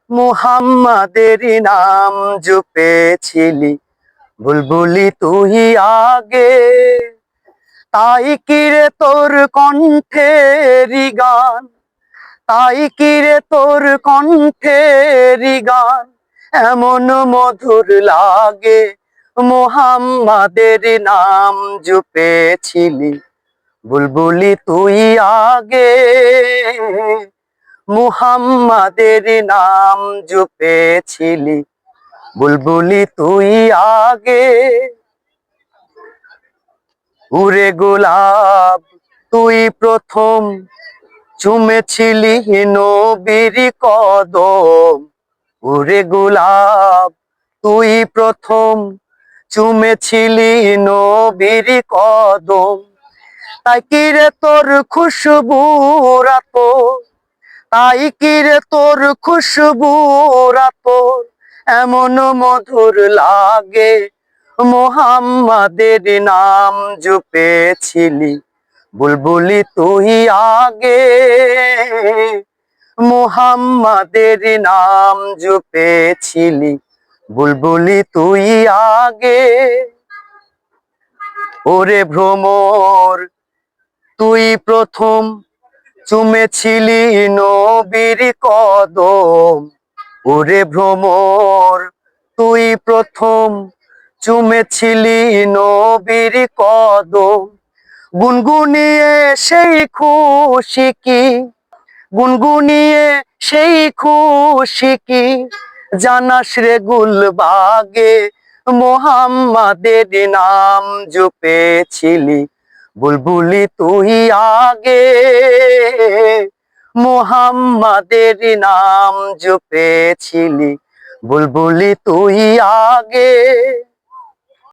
মুহাম্মাদের নাম জপেছিলি বুলবুলি তুই আগে, তাই কিরে তোর কণ্ঠেরি গান, তাই কিরে তোর কণ্ঠেরি গান এমন মধুর লাগে। মুহাম্মাদের নাম জপেছিলি বুলবুলি তুই আগে, মুহাম্মাদের নাম জপেছিলি বুলবুলি তুই আগে। উরে গোলাপ তুই প্রথম চুমেছিলি নবীর কদম, উরে গোলাপ তুই প্রথম চুমেছিলি নবীর কদম, তাই কিরে তোর খুশবু রাত, তাই কিরে তোর খুশবু রাত এমন মধুর লাগে। মুহাম্মাদের নাম জপেছিলি বুলবুলি তুই আগে, মুহাম্মাদের নাম জপেছিলি বুলবুলি তুই আগে। ওরে ভ্রমর তুই প্রথম চুমেছিলি নবীর কদম, ওরে ভ্রমর তুই প্রথম চুমেছিলি নবীর কদম, গুনগুনিয়ে সেই খুশি কি, গুনগুনিয়ে সেই খুশি কি জানাস রে গুলবাগে। মুহাম্মাদের নাম জপেছিলি বুলবুলি তুই আগে, মুহাম্মাদের নাম জপেছিলি বুলবুলি তুই আগে।